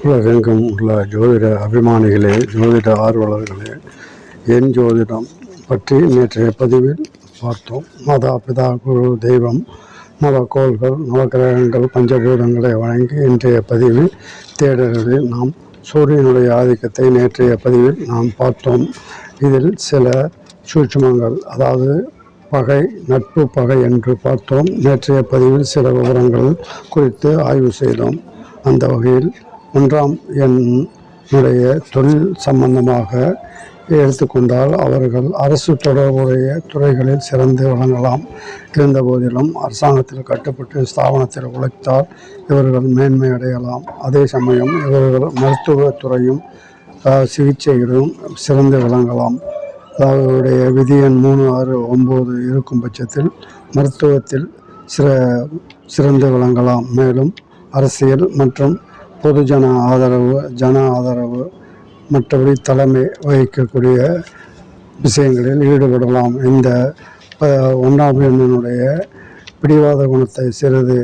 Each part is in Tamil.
உலகெங்கும் உள்ள ஜோதிட அபிமானிகளே, ஜோதிட ஆர்வலர்களே, என் ஜோதிடம் பற்றி நேற்றைய பதிவில் பார்த்தோம். மாதா, பிதா, குரு, தெய்வம், நவகோள்கள், நவகிரகங்கள், பஞ்சபூதங்களை வழங்கி இன்றைய பதிவில் தேடல்களில் நாம் சூரியனுடைய ஆதிக்கத்தை நேற்றைய பதிவில் நாம் பார்த்தோம். இதில் சில சூட்சுமங்கள், அதாவது பகை, நட்பு, பகை என்று பார்த்தோம். நேற்றைய பதிவில் சில விவரங்கள் குறித்து ஆய்வு செய்தோம். அந்த வகையில் 1ஆம் எண்ணுடைய தொழில் சம்பந்தமாக எடுத்துக்கொண்டால் அவர்கள் அரசு தொடர்புடைய துறைகளில் சிறந்து விளங்கலாம். இருந்தபோதிலும் அரசாங்கத்தில் கட்டுப்பட்டு ஸ்தாபனத்தில் உழைத்தால் இவர்கள் மேன்மை அடையலாம். அதே சமயம் இவர்கள் மருத்துவத்துறையும் சிகிச்சைகளும் சிறந்து விளங்கலாம். அவருடைய விதி எண் 3, 6, 9 இருக்கும் பட்சத்தில் மருத்துவத்தில் சிறந்து விளங்கலாம். மேலும் அரசியல் மற்றும் பொதுஜன ஆதரவு மற்றபடி தலைமை வகிக்கக்கூடிய விஷயங்களில் ஈடுபடலாம். இந்த 1ஆம் எண்ணினுடைய பிடிவாத குணத்தை சிறிது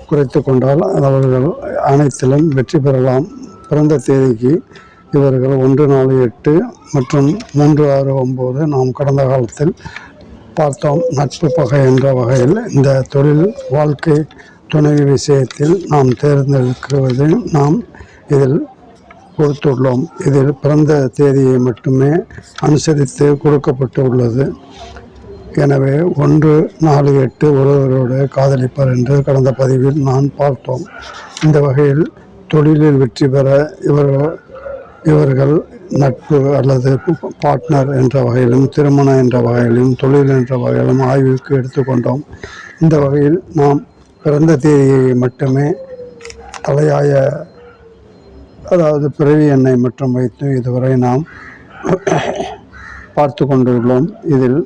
குறைத்து கொண்டால் அவர்கள் அனைத்திலும் வெற்றி பெறலாம். பிறந்த தேதிக்கு இவர்கள் 1, 4, 8 மற்றும் 3, 6, 9 நாம் கடந்த காலத்தில் பார்த்தோம். நட்பு, பகை என்ற வகையில் இந்த தொழில் வாழ்க்கை துணைவி விஷயத்தில் நாம் தேர்ந்தெடுக்குவது நாம் இதில் கொடுத்துள்ளோம். இதில் பிறந்த தேதியை மட்டுமே அனுசரித்து கொடுக்கப்பட்டு உள்ளது. எனவே 1, 4, 8 ஒருவரோடு காதலிப்பர் என்று கடந்த பதிவில் நான் பார்த்தோம். இந்த வகையில் தொழிலில் வெற்றி பெற இவர்கள் நட்பு அல்லது பார்ட்னர் என்ற வகையிலும், திருமணம் என்ற வகையிலும், தொழில் என்ற வகையிலும் ஆய்வுக்கு எடுத்துக்கொண்டோம். இந்த வகையில் நாம் பிறந்த தேதியை மட்டுமே தலையாய, அதாவது பிறவி எண்ணை மட்டும் வைத்து இதுவரை நாம் பார்த்து கொண்டுள்ளோம். இதில்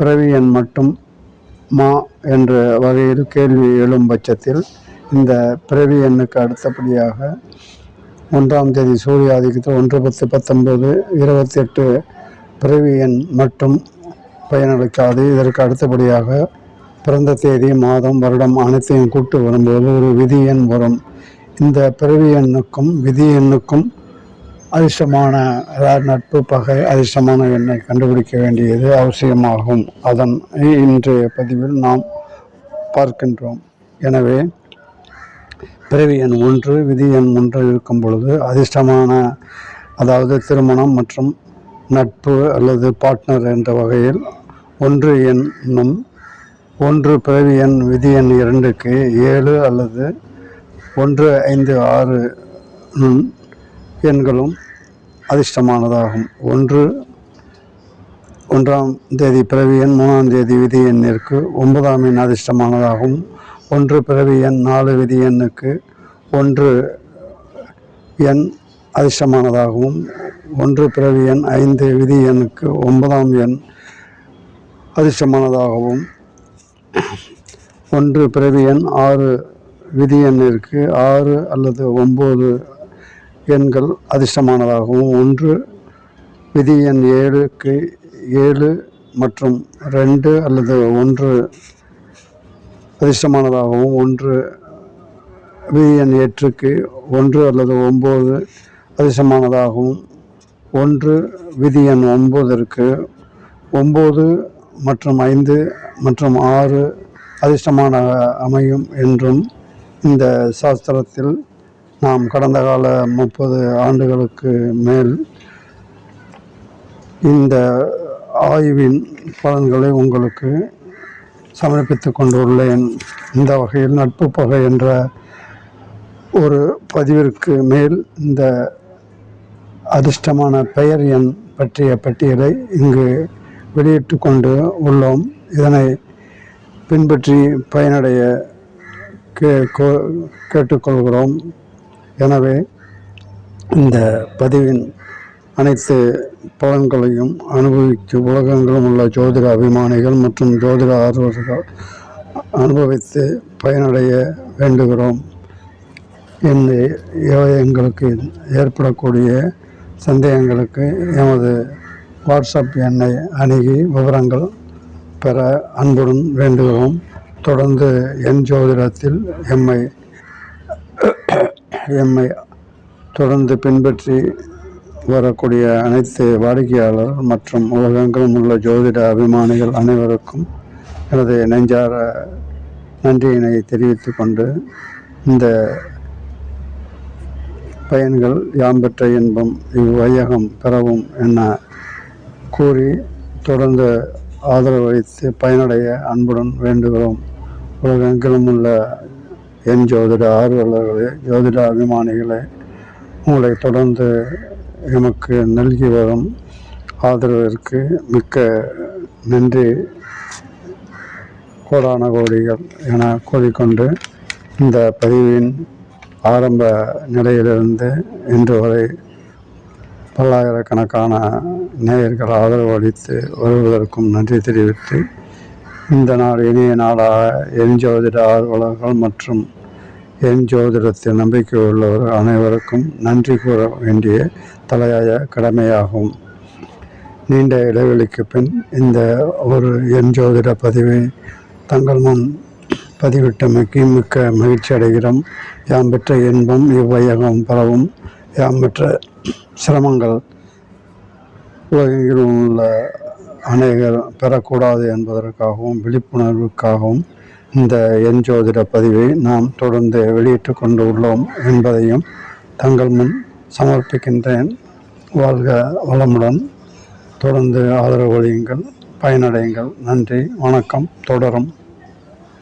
பிறவி எண் மட்டும் மா என்ற வகையில் கேள்வி எழும் பட்சத்தில் இந்த பிறவி எண்ணுக்கு அடுத்தபடியாக 1ஆம் தேதி சூரிய ஆதிக்கத்தில் 1, 10, 19, 28 பிறவி எண் மட்டும் பயனளிக்காது. இதற்கு அடுத்தபடியாக பிறந்த தேதி, மாதம், வருடம் அனைத்தையும் கூட்டு வரும்போது ஒரு விதி எண் வரும். இந்த பிறவி எண்ணுக்கும் விதி எண்ணுக்கும் அதிர்ஷ்டமான, அதாவது நட்பு, பகை, அதிர்ஷ்டமான எண்ணை கண்டுபிடிக்க வேண்டியது அவசியமாகும். அதன் இன்றைய பதிவில் நாம் பார்க்கின்றோம். எனவே பிறவி எண் 1, விதி எண் 1 இருக்கும் பொழுது அதிர்ஷ்டமான, அதாவது திருமணம் மற்றும் நட்பு அல்லது பார்ட்னர் என்ற வகையில் 1 எண்ணும், 1 பிறவி எண் விதி எண் 2க்கு 7 அல்லது 1, 5, 6 எண்களும் அதிர்ஷ்டமானதாகும். 1ஆம் தேதி பிறவி எண் 3ஆம் தேதி விதி எண்ணிற்கு 9ஆம் எண் அதிர்ஷ்டமானதாகும். 1 பிறவி எண் 4 விதி எண்ணுக்கு 1 எண் அதிர்ஷ்டமானதாகவும், 1 பிறவி எண் 5 விதி எண்ணுக்கு 9ஆம் எண் அதிர்ஷ்டமானதாகவும், 1 பிறவி எண் 6 விதி எண்ணிற்கு 6 அல்லது 9 எண்கள் அதிர்ஷ்டமானதாகவும், 1 விதி எண் 7க்கு 7 மற்றும் 2 அல்லது 1 அதிர்ஷ்டமானதாகவும், 1 விதி எண் 8க்கு 1 அல்லது 9 அதிர்ஷ்டமானதாகவும், 1 விதி எண் 9ற்கு 9 மற்றும் 5 மற்றும் 6 அதிர்ஷ்டமான அமையும் என்றும் இந்த சாஸ்திரத்தில் நாம் கடந்த கால 30 ஆண்டுகளுக்கு மேல் இந்த ஆய்வின் பலன்களை உங்களுக்கு சமர்ப்பித்து கொண்டுள்ளேன். இந்த வகையில் நட்பு, பகை என்ற ஒரு பதிவிற்கு மேல் இந்த அதிர்ஷ்டமான பெயர் எண் பற்றிய பட்டியலை இங்கு வெளியிட்டு கொண்டு உள்ளோம். இதனை பின்பற்றி பயனடைய கேட்டுக்கொள்கிறோம். எனவே இந்த பதிவின் அனைத்து பலன்களையும் உலகெங்கிலும் உள்ள ஜோதிட அபிமானிகள் மற்றும் ஜோதிட ஆர்வலர்கள் அனுபவித்து பயனடைய வேண்டுகிறோம். எங்களுக்கு ஏற்படக்கூடிய சந்தேகங்களுக்கு எமது வாட்ஸ்அப் எண்ணை அணுகி விவரங்கள் பெற அன்புடன் வேண்டுகிறோம். தொடர்ந்து என் ஜோதிடத்தில் எம்மை தொடர்ந்து பின்பற்றி வரக்கூடிய அனைத்து வாடிக்கையாளர்கள் மற்றும் உலகெங்கிலும் உள்ள ஜோதிட அபிமானிகள் அனைவருக்கும் எனது நெஞ்சார நன்றியினை தெரிவித்து கொண்டு, இந்த பயன்கள் யாம் பெற்ற இன்பம் இவ்வையகம் பெறவும் என கூறி தொடர்ந்து ஆதரவு அளித்து பயனடைய அன்புடன் வேண்டுகிறோம். உலகெங்கிலும் உள்ள என் ஜோதிட ஆர்வலர்களே, ஜோதிட அபிமானிகளே, உங்களை தொடர்ந்து எமக்கு நல்கி வரும் ஆதரவிற்கு மிக்க நன்றி, கோடான கோடிகள் என கூறிக்கொண்டு, இந்த பதிவின் ஆரம்ப நிலையிலிருந்து இன்று வரை பல்லாயிரக்கணக்கான நேயர்கள் ஆதரவு அளித்து வருவதற்கும் நன்றி தெரிவித்து, இந்த நாள் இனிய நாளாக என் ஜோதிட ஆர்வலர்கள் மற்றும் என் ஜோதிடத்தில் நம்பிக்கை உள்ளவர்கள் அனைவருக்கும் நன்றி கூற வேண்டிய தலையாய கடமையாகும். நீண்ட இடைவெளிக்கு பின் இந்த ஒரு என் ஜோதிட பதிவை தங்கள் முன் பதிவிட்டமைக்கு மிக்க மகிழ்ச்சி அடைகிறோம். யாம் பெற்ற இன்பம் இவ்வையகம் பரவும், யாம் பெற்ற சிரமங்கள் உலகெங்கிலும் உள்ள அநேகர் பெறக்கூடாது என்பதற்காகவும் விழிப்புணர்வுக்காகவும் இந்த என் ஜோதிட பதிவை நாம் தொடர்ந்து வெளியிட்டு கொண்டு உள்ளோம் என்பதையும் தங்கள் முன் சமர்ப்பிக்கின்றேன். வாழ்க வளமுடன், தொடர்ந்து ஆதரவு அளியுங்கள், பயனடையுங்கள். நன்றி, வணக்கம். தொடரும்.